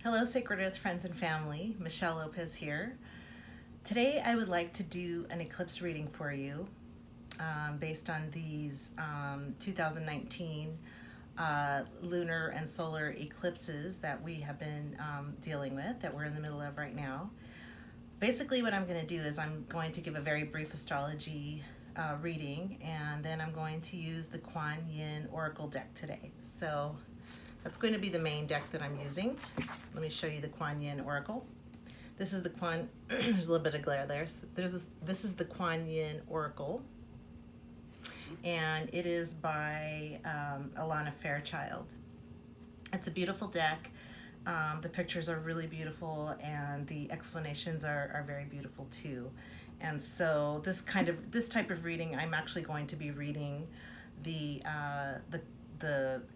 Hello, Sacred Earth friends and family. Michelle Lopez here. Today I would like to do an eclipse reading for you based on these 2019 lunar and solar eclipses that we have been dealing with, that we're in the middle of right now. Basically what I'm going to do is I'm going to give a very brief astrology reading, and then I'm going to use the Quan Yin Oracle deck today. So that's going to be the main deck that I'm using. Let me show you the Quan Yin Oracle. This is the Quan, there's a little bit of glare there. So this is the Quan Yin Oracle, and it is by Alana Fairchild. It's a beautiful deck. The pictures are really beautiful, and the explanations are very beautiful too. And so this type of reading, I'm actually going to be reading the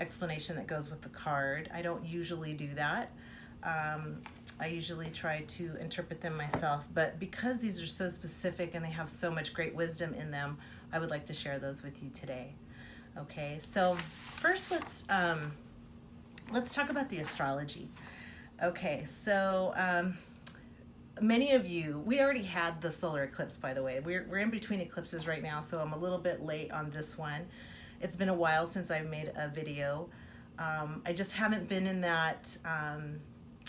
explanation that goes with the card. I don't usually do that. I usually try to interpret them myself, but because these are so specific and they have so much great wisdom in them, I would like to share those with you today. Okay, so first let's talk about the astrology. Okay, so many of you, we already had the solar eclipse, by the way. We're in between eclipses right now, so I'm a little bit late on this one. It's been a while since I've made a video. I just haven't been in that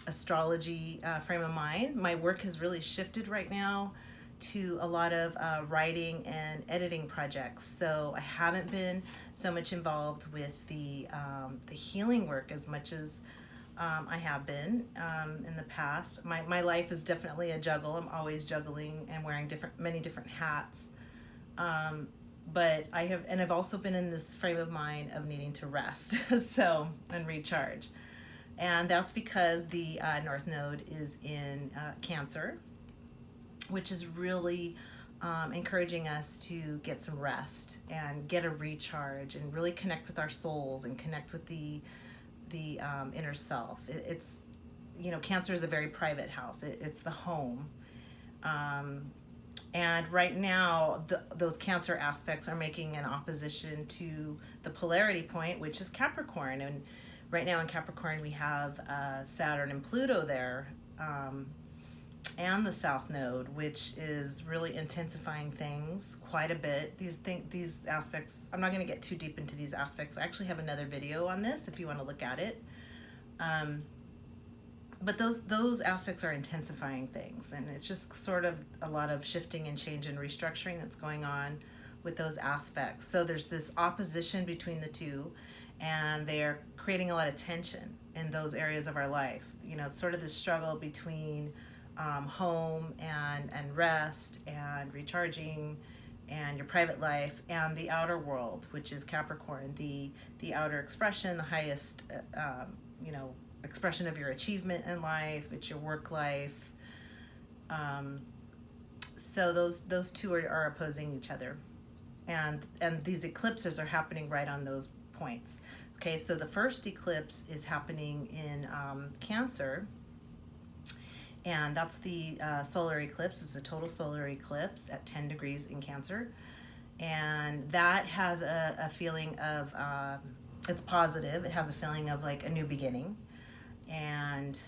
astrology frame of mind. My work has really shifted right now to a lot of writing and editing projects. So I haven't been so much involved with the healing work as much as I have been in the past. My life is definitely a juggle. I'm always juggling and wearing many different hats. But I've also been in this frame of mind of needing to rest and recharge. And that's because the North Node is in Cancer, which is really encouraging us to get some rest and get a recharge and really connect with our souls and connect with the inner self. It's, Cancer is a very private house. It's the home. And right now, those Cancer aspects are making an opposition to the polarity point, which is Capricorn. And right now in Capricorn, we have Saturn and Pluto there, and the South Node, which is really intensifying things quite a bit. These aspects, I'm not going to get too deep into these aspects. I actually have another video on this if you want to look at it. But those aspects are intensifying things, and it's just sort of a lot of shifting and change and restructuring that's going on with those aspects. So there's this opposition between the two, and they're creating a lot of tension in those areas of our life. It's sort of this struggle between home and rest and recharging and your private life and the outer world, which is Capricorn, the outer expression, the highest expression of your achievement in life. It's your work life. So those two are opposing each other, and these eclipses are happening right on those points. Okay, so the first eclipse is happening in Cancer, and that's the solar eclipse. It's a total solar eclipse at 10 degrees in Cancer, and that has a feeling of it's positive. It has a feeling of like a new beginning. And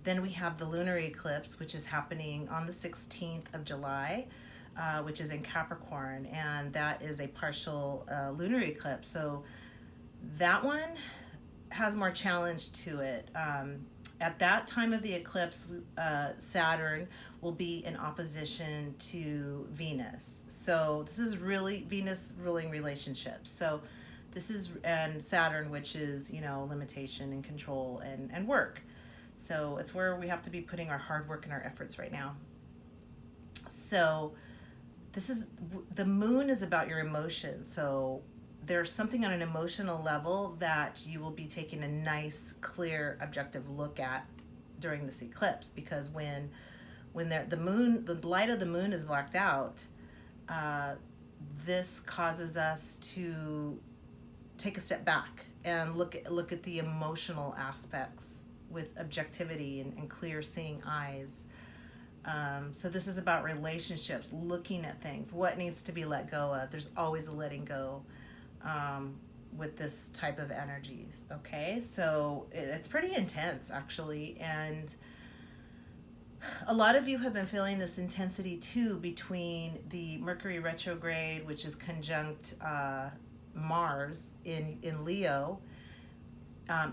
then we have the lunar eclipse, which is happening on the 16th of July, which is in Capricorn, and that is a partial lunar eclipse. So that one has more challenge to it. At that time of the eclipse, Saturn will be in opposition to Venus. So this is really Venus ruling relationships. So this is, and Saturn, which is, limitation and control and work. So it's where we have to be putting our hard work and our efforts right now. So the moon is about your emotions. So there's something on an emotional level that you will be taking a nice, clear, objective look at during this eclipse, because when the light of the moon is blacked out, this causes us to take a step back and look at the emotional aspects with objectivity and clear seeing eyes. So this is about relationships, looking at things, what needs to be let go of. There's always a letting go. with this type of energies. Okay, so it's pretty intense actually, and a lot of you have been feeling this intensity too between the Mercury retrograde, which is conjunct Mars in Leo,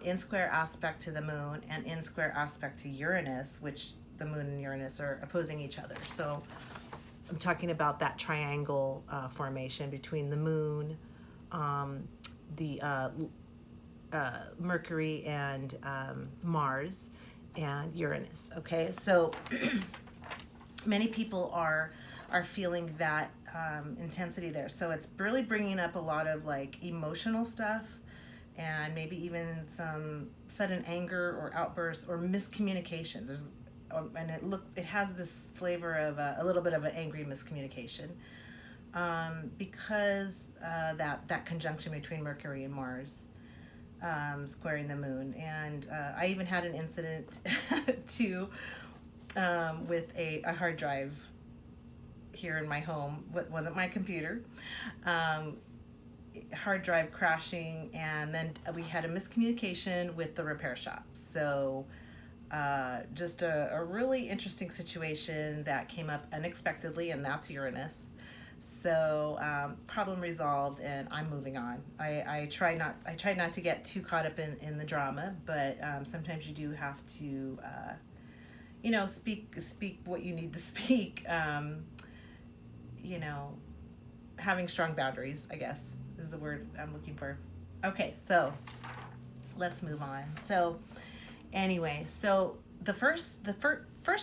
in square aspect to the moon, and in square aspect to Uranus, which the moon and Uranus are opposing each other. So I'm talking about that triangle formation between the moon, the Mercury and Mars and Uranus. Okay, so many people are feeling that intensity there. So it's really bringing up a lot of like emotional stuff, and maybe even some sudden anger or outbursts or miscommunications. And it has this flavor of a little bit of an angry miscommunication, because that conjunction between Mercury and Mars squaring the moon. And I even had an incident too, with a hard drive here in my home. What wasn't my computer, hard drive crashing, and then we had a miscommunication with the repair shop. So just a really interesting situation that came up unexpectedly, and that's Uranus. So problem resolved, and I'm moving on. I try not to get too caught up in the drama, but sometimes you do have to speak what you need to speak. Having strong boundaries, I guess, is the word I'm looking for. Okay, so let's move on. So anyway, so the first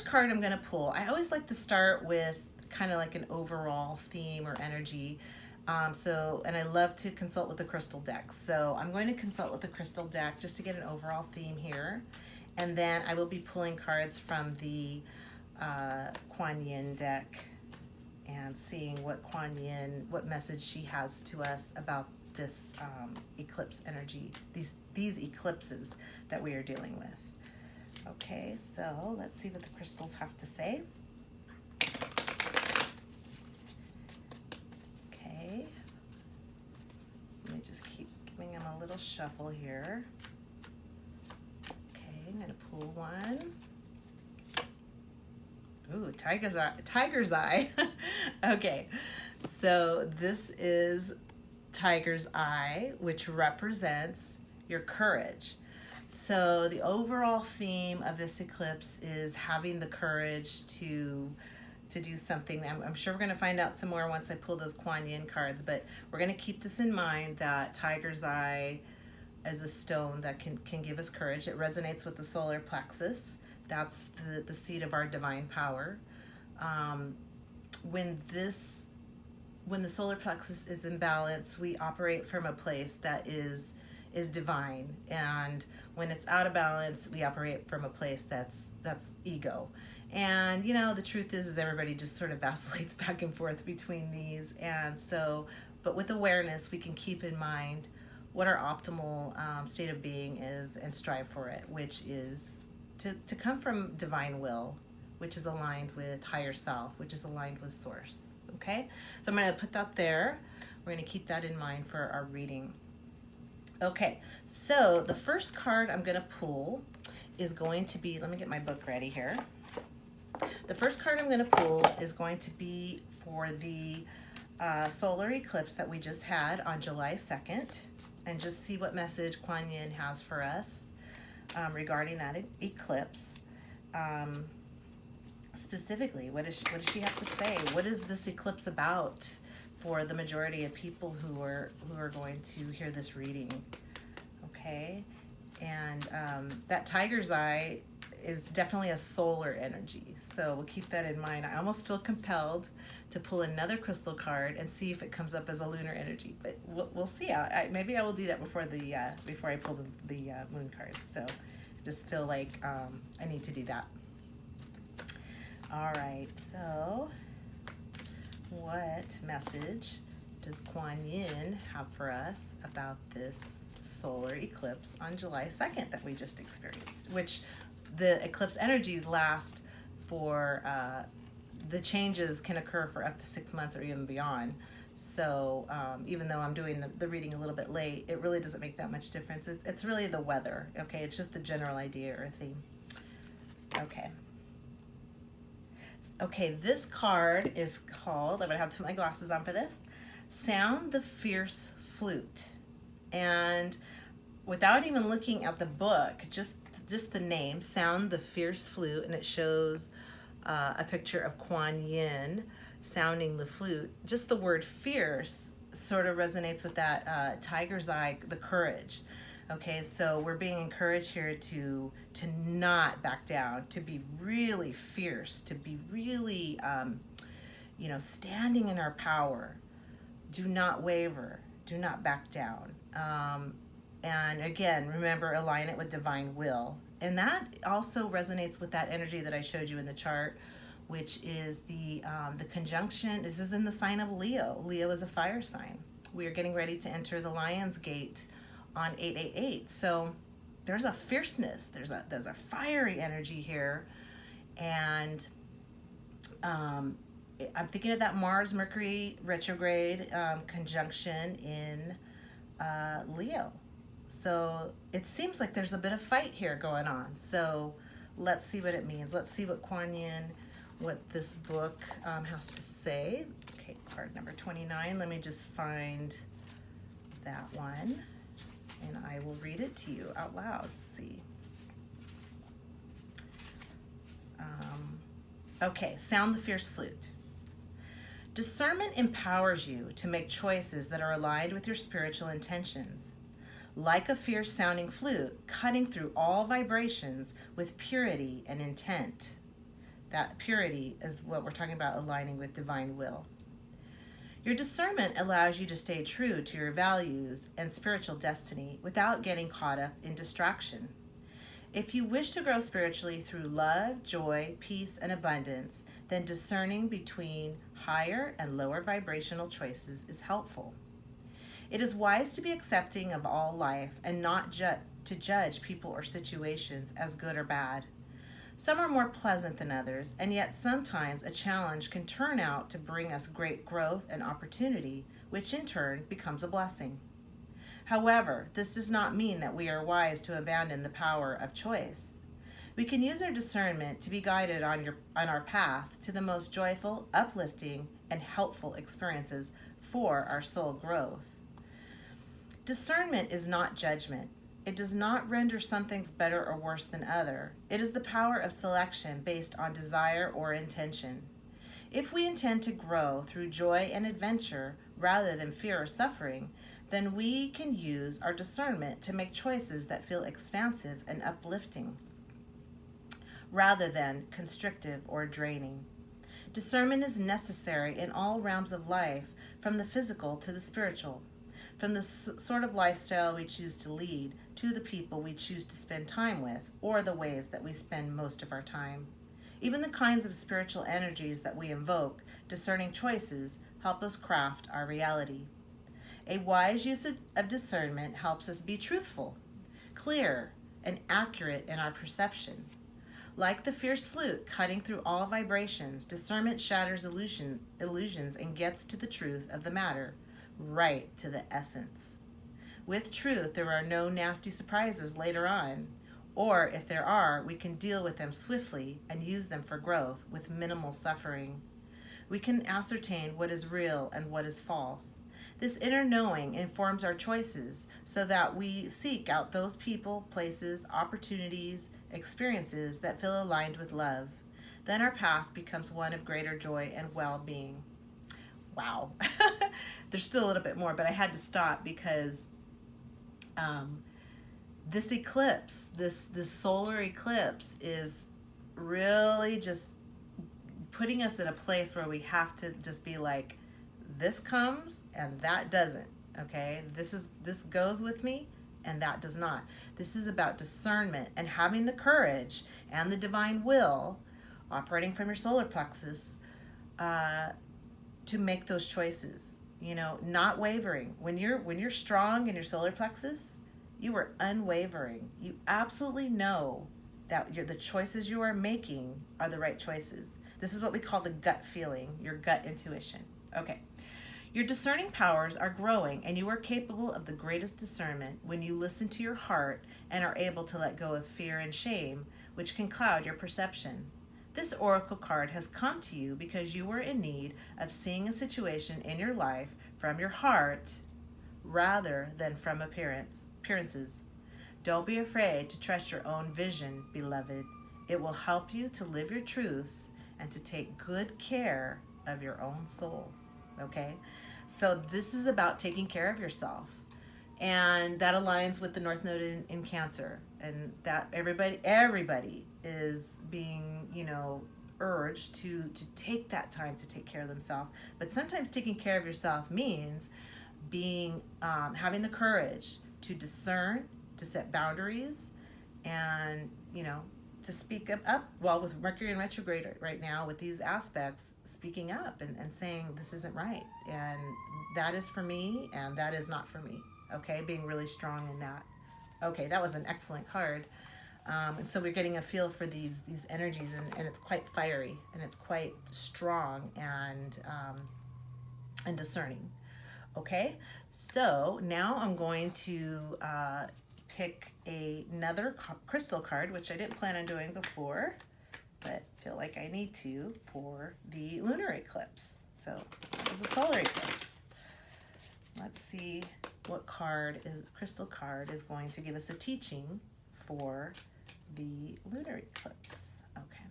card I'm going to pull, I always like to start with kind of like an overall theme or energy. And I love to consult with the crystal deck. So I'm going to consult with the crystal deck just to get an overall theme here. And then I will be pulling cards from the Quan Yin deck and seeing what message she has to us about this eclipse energy, these eclipses that we are dealing with. Okay, so let's see what the crystals have to say. Okay, let me just keep giving them a little shuffle here. Okay, I'm gonna pull one. Ooh, tiger's eye. Okay, so this is tiger's eye, which represents your courage. So the overall theme of this eclipse is having the courage to do something. I'm sure we're going to find out some more once I pull those Quan Yin cards, but we're going to keep this in mind, that tiger's eye is a stone that can give us courage. It resonates with the solar plexus. That's the seat of our divine power. When the solar plexus is in balance, we operate from a place that is divine, and when it's out of balance, we operate from a place that's ego. And the truth is everybody just sort of vacillates back and forth between these. And so, but with awareness, we can keep in mind what our optimal state of being is and strive for it, which is to come from divine will, which is aligned with higher self, which is aligned with source. Okay, so I'm going to put that there. We're going to keep that in mind for our reading. Okay, so the first card I'm going to pull is going to be, let me get my book ready here. The first card I'm going to pull is going to be for the solar eclipse that we just had on July 2nd, and just see what message Quan Yin has for us regarding that eclipse. Specifically, what does she have to say? What is this eclipse about for the majority of people who are going to hear this reading? Okay, and that tiger's eye is definitely a solar energy, so we'll keep that in mind. I almost feel compelled to pull another crystal card and see if it comes up as a lunar energy, but we'll see. Maybe I will do that before I pull the moon card. So just feel like I need to do that. All right, so what message does Quan Yin have for us about this solar eclipse on July 2nd that we just experienced, which the eclipse energies last for, the changes can occur for up to 6 months or even beyond. So even though I'm doing the reading a little bit late, it really doesn't make that much difference. It's really the weather, okay? It's just the general idea or theme. Okay. Okay, this card is called, I'm going to have to put my glasses on for this, Sound the Fierce Flute. And without even looking at the book, just the name, Sound the Fierce Flute, and it shows a picture of Quan Yin sounding the flute. Just the word fierce sort of resonates with that tiger's eye, the courage. Okay, so we're being encouraged here to not back down, to be really fierce, to be really, standing in our power. Do not waver. Do not back down. And again, remember, align it with divine will. And that also resonates with that energy that I showed you in the chart, which is the conjunction. This is in the sign of Leo. Leo is a fire sign. We are getting ready to enter the Lion's Gate on 888. So there's a fierceness. There's a fiery energy here. And I'm thinking of that Mars-Mercury retrograde conjunction in Leo. So it seems like there's a bit of fight here going on. So let's see what it means. Let's see what Quan Yin, what this book has to say. Okay, card number 29. Let me just find that one, and I will read it to you out loud. Let's see. Okay, Sound the Fierce Flute. Discernment empowers you to make choices that are aligned with your spiritual intentions. Like a fierce sounding flute, cutting through all vibrations with purity and intent. That purity is what we're talking about, aligning with divine will. Your discernment allows you to stay true to your values and spiritual destiny without getting caught up in distraction. If you wish to grow spiritually through love, joy, peace, and abundance, then discerning between higher and lower vibrational choices is helpful. It is wise to be accepting of all life and not to judge people or situations as good or bad. Some are more pleasant than others, and yet sometimes a challenge can turn out to bring us great growth and opportunity, which in turn becomes a blessing. However, this does not mean that we are wise to abandon the power of choice. We can use our discernment to be guided on our path to the most joyful, uplifting, and helpful experiences for our soul growth. Discernment is not judgment. It does not render some things better or worse than other. It is the power of selection based on desire or intention. If we intend to grow through joy and adventure rather than fear or suffering, then we can use our discernment to make choices that feel expansive and uplifting, rather than constrictive or draining. Discernment is necessary in all realms of life, from the physical to the spiritual, from the sort of lifestyle we choose to lead to the people we choose to spend time with, or the ways that we spend most of our time. Even the kinds of spiritual energies that we invoke, discerning choices help us craft our reality. A wise use of discernment helps us be truthful, clear, and accurate in our perception. Like the fierce flute cutting through all vibrations, discernment shatters illusions and gets to the truth of the matter, right to the essence. With truth, there are no nasty surprises later on, or if there are, we can deal with them swiftly and use them for growth with minimal suffering. We can ascertain what is real and what is false. This inner knowing informs our choices so that we seek out those people, places, opportunities, experiences that feel aligned with love. Then our path becomes one of greater joy and well-being. Wow. There's still a little bit more, but I had to stop because this eclipse, this solar eclipse is really just putting us in a place where we have to just be like, this comes and that doesn't, okay? This goes with me and that does not. This is about discernment and having the courage and the divine will operating from your solar plexus to make those choices, not wavering. When you're strong in your solar plexus, you are unwavering. You absolutely know that the choices you are making are the right choices. This is what we call the gut feeling, your gut intuition. Okay. Your discerning powers are growing, and you are capable of the greatest discernment when you listen to your heart and are able to let go of fear and shame, which can cloud your perception. This oracle card has come to you because you were in need of seeing a situation in your life from your heart rather than from appearances. Don't be afraid to trust your own vision, beloved. It will help you to live your truths and to take good care of your own soul. Okay? So this is about taking care of yourself. And that aligns with the North Node in Cancer. And that everybody is being, urged to take that time to take care of themselves. But sometimes taking care of yourself means being having the courage to discern, to set boundaries, and to speak up. Well, with Mercury in retrograde right now, with these aspects, speaking up and saying this isn't right, and that is for me, and that is not for me. Okay, being really strong in that. Okay, that was an excellent card. And so we're getting a feel for these energies, and it's quite fiery, and it's quite strong and discerning. Okay, so now I'm going to pick another crystal card, which I didn't plan on doing before, but feel like I need to for the lunar eclipse. So that was the solar eclipse. Let's see what crystal card is going to give us a teaching for the lunar eclipse. Okay.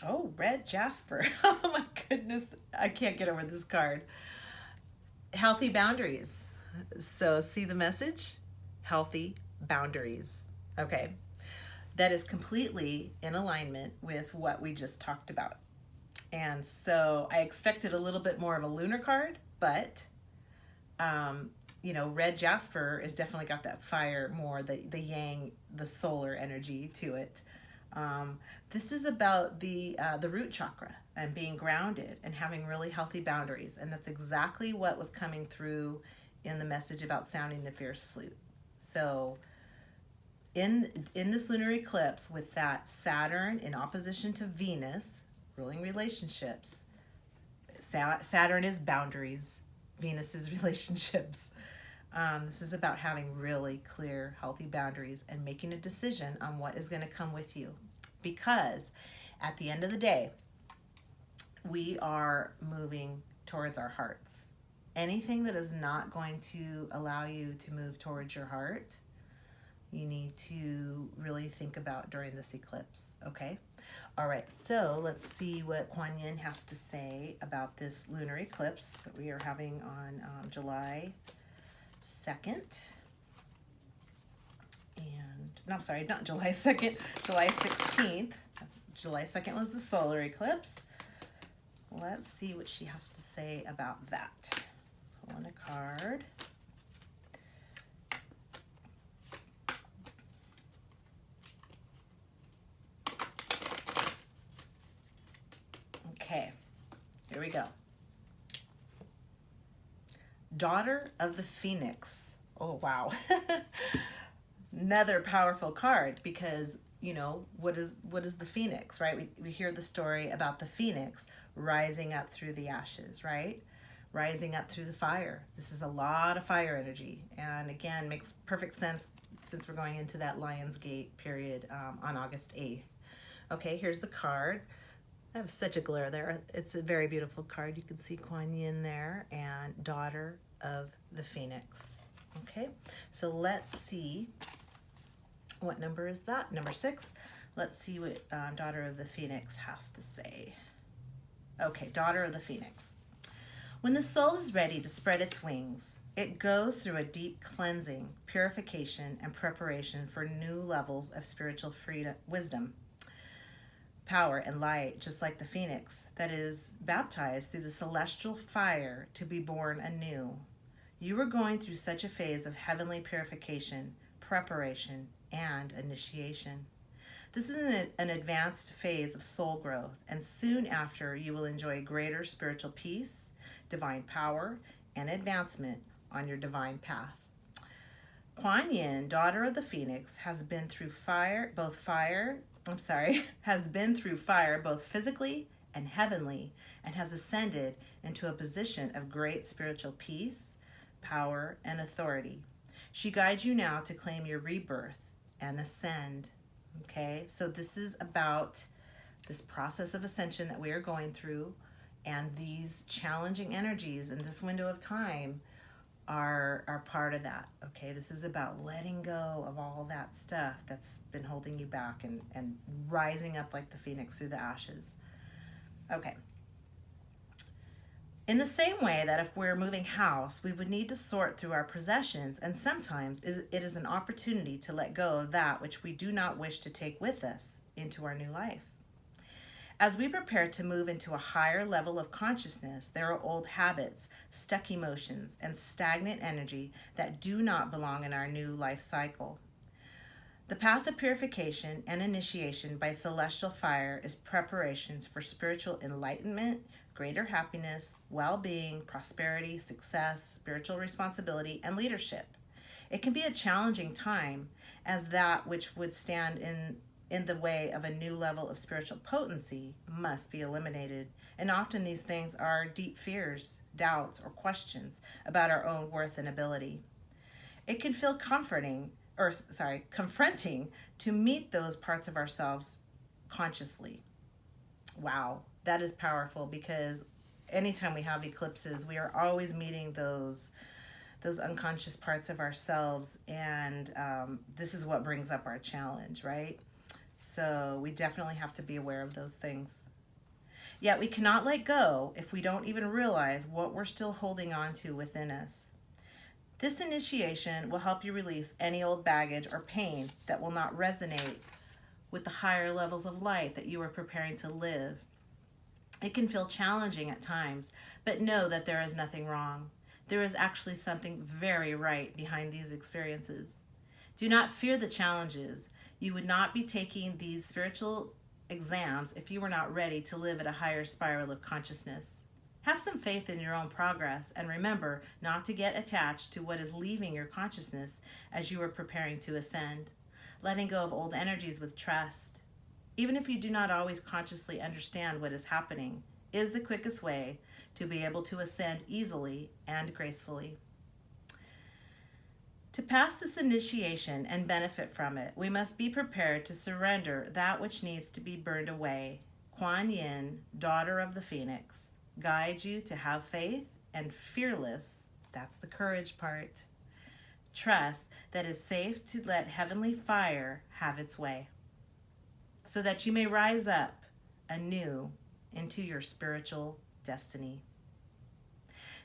Oh, red jasper. Oh my goodness. I can't get over this card. Healthy boundaries. So see the message? Healthy boundaries. Okay. That is completely in alignment with what we just talked about. And so I expected a little bit more of a lunar card, but red jasper has definitely got that fire more, the yang, the solar energy to it. This is about the root chakra and being grounded and having really healthy boundaries. And that's exactly what was coming through in the message about sounding the fierce flute. So in this lunar eclipse, with that Saturn in opposition to Venus, ruling relationships, Saturn is boundaries, Venus is relationships. This is about having really clear, healthy boundaries and making a decision on what is going to come with you. Because at the end of the day, we are moving towards our hearts. Anything that is not going to allow you to move towards your heart, you need to really think about during this eclipse, okay? All right, so let's see what Quan Yin has to say about this lunar eclipse that we are having on July 2nd. And, no, I'm sorry, not July 2nd, July 16th. July 2nd was the solar eclipse. Let's see what she has to say about that. Pulling a card. Okay, here we go. Daughter of the Phoenix. Oh, wow. Another powerful card, because what is the phoenix, right? We hear the story about the phoenix rising up through the ashes, right? Rising up through the fire. This is a lot of fire energy, and again, makes perfect sense since we're going into that Lionsgate period on August 8th. Okay, here's the card. I have such a glare there. It's a very beautiful card. You can see Quan Yin there and Daughter of the Phoenix. Okay, so let's see. What number is that? Number 6. Let's see what Daughter of the Phoenix has to say. Okay, Daughter of the Phoenix. When the soul is ready to spread its wings, it goes through a deep cleansing, purification, and preparation for new levels of spiritual freedom, wisdom, power, and light, just like the phoenix that is baptized through the celestial fire to be born anew. You are going through such a phase of heavenly purification, preparation, and initiation. This is an advanced phase of soul growth, and soon after you will enjoy greater spiritual peace, divine power, and advancement on your divine path. Quan Yin, Daughter of the Phoenix, has been through both fire I'm sorry, has been through fire both physically and heavenly, and has ascended into a position of great spiritual peace, power, and authority. She guides you now to claim your rebirth and ascend. Okay, so this is about this process of ascension that we are going through, and these challenging energies in this window of time are part of that. Okay, this is about letting go of all that stuff that's been holding you back, and rising up like the phoenix through the ashes. Okay, in the same way that if we're moving house, we would need to sort through our possessions, and sometimes it is an opportunity to let go of that which we do not wish to take with us into our new life. As we prepare to move into a higher level of consciousness, there are old habits, stuck emotions, and stagnant energy that do not belong in our new life cycle. The path of purification and initiation by celestial fire is preparations for spiritual enlightenment, greater happiness, well-being, prosperity, success, spiritual responsibility, and leadership. It can be a challenging time, as that which would stand in the way of a new level of spiritual potency must be eliminated. And often these things are deep fears, doubts, or questions about our own worth and ability. It can feel confronting to meet those parts of ourselves consciously. Wow, that is powerful, because anytime we have eclipses, we are always meeting those unconscious parts of ourselves, and this is what brings up our challenge, right? So we definitely have to be aware of those things. Yet we cannot let go if we don't even realize what we're still holding on to within us. This initiation will help you release any old baggage or pain that will not resonate with the higher levels of light that you are preparing to live. It can feel challenging at times, but know that there is nothing wrong. There is actually something very right behind these experiences. Do not fear the challenges. You would not be taking these spiritual exams if you were not ready to live at a higher spiral of consciousness. Have some faith in your own progress, and remember not to get attached to what is leaving your consciousness as you are preparing to ascend. Letting go of old energies with trust, even if you do not always consciously understand what is happening, is the quickest way to be able to ascend easily and gracefully. To pass this initiation and benefit from it, we must be prepared to surrender that which needs to be burned away. Quan Yin, daughter of the Phoenix, guides you to have faith and fearless, that's the courage part, trust that is safe to let heavenly fire have its way, so that you may rise up anew into your spiritual destiny.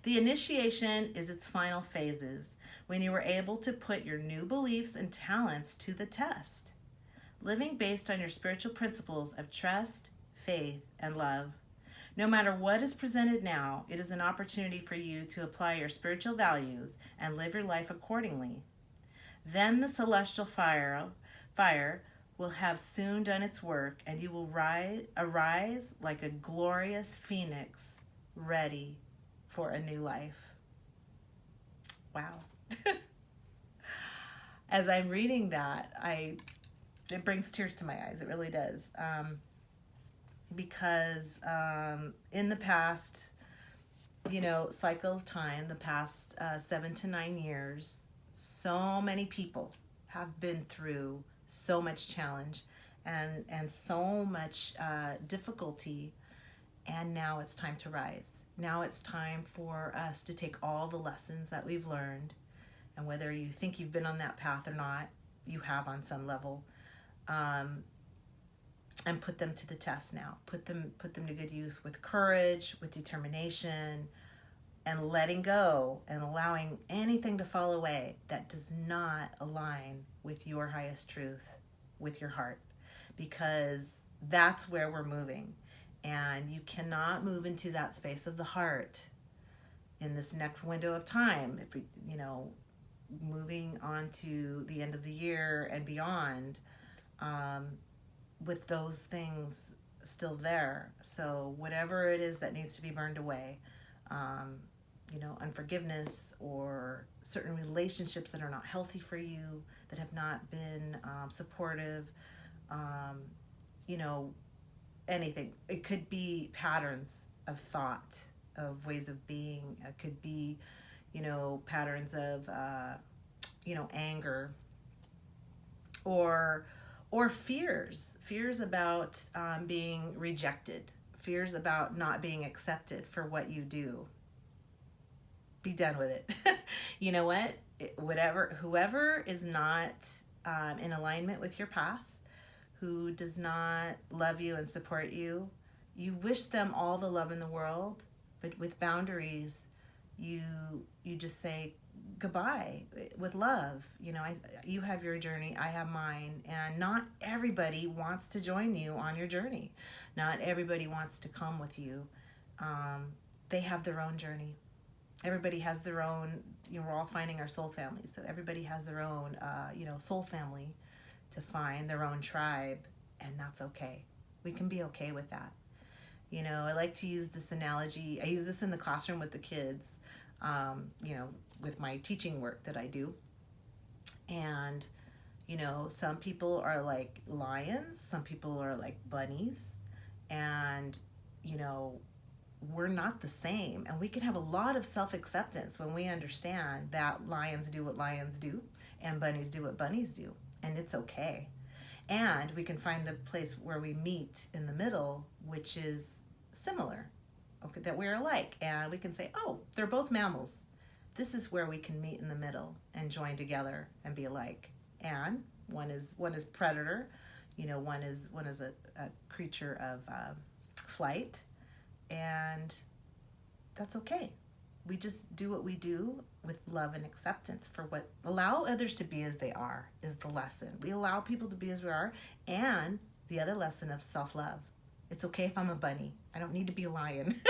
The initiation is its final phases, when you are able to put your new beliefs and talents to the test, living based on your spiritual principles of trust, faith, and love. No matter what is presented now, it is an opportunity for you to apply your spiritual values and live your life accordingly. Then the celestial fire will have soon done its work, and you will arise like a glorious phoenix, ready for a new life. Wow. As I'm reading that, it brings tears to my eyes. It really does. Because in the past, cycle of time, the past 7 to 9 years, so many people have been through so much challenge and so much difficulty. And now it's time to rise. Now it's time for us to take all the lessons that we've learned, and whether you think you've been on that path or not, you have on some level, and put them to the test now. Put them to good use with courage, with determination, and letting go and allowing anything to fall away that does not align with your highest truth, with your heart, because that's where we're moving. And you cannot move into that space of the heart in this next window of time. If we, moving on to the end of the year and beyond, with those things still there. So whatever it is that needs to be burned away, unforgiveness or certain relationships that are not healthy for you, that have not been supportive, you know, anything. It could be patterns of thought, of ways of being. It could be, you know, patterns of, you know, anger, or fears about being rejected, fears about not being accepted for what you do. Be done with it. You know what? Whoever is not in alignment with your path, who does not love you and support you, you wish them all the love in the world, but with boundaries, you just say goodbye with love. You know, you have your journey, I have mine, and not everybody wants to join you on your journey. Not everybody wants to come with you. They have their own journey. Everybody has their own, you know, we're all finding our soul family. So everybody has their own, you know, soul family to find, their own tribe, and that's okay. We can be okay with that. You know, I like to use this analogy. I use this in the classroom with the kids, you know, with my teaching work that I do. And, you know, some people are like lions, some people are like bunnies, and, you know, we're not the same. And we can have a lot of self-acceptance when we understand that lions do what lions do and bunnies do what bunnies do, and it's okay. And we can find the place where we meet in the middle, which is similar, okay, that we're alike, and we can say, oh, they're both mammals. This is where we can meet in the middle and join together and be alike. And one is predator, you know, one is a creature of flight, and that's okay. We just do what we do with love and acceptance for what, allow others to be as they are is the lesson. We allow people to be as we are, and the other lesson of self-love. It's okay if I'm a bunny. I don't need to be a lion.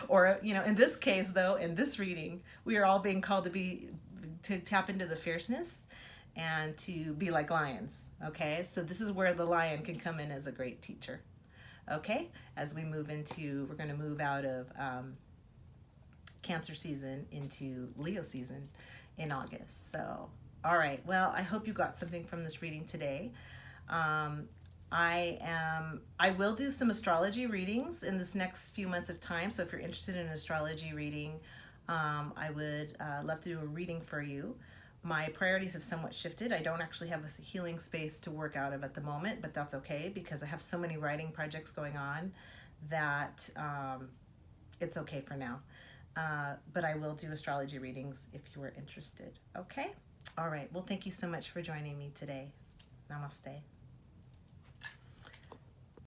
Or, you know, in this case though, in this reading, we are all being called to tap into the fierceness and to be like lions, okay? So this is where the lion can come in as a great teacher, okay? As we move into, we're gonna move out of Cancer season into Leo season in August. So, all right. Well, I hope you got something from this reading today. I will do some astrology readings in this next few months of time. So if you're interested in an astrology reading, I would love to do a reading for you. My priorities have somewhat shifted. I don't actually have a healing space to work out of at the moment, but that's okay because I have so many writing projects going on that it's okay for now. But I will do astrology readings if you are interested. Okay? All right. Well, thank you so much for joining me today. Namaste.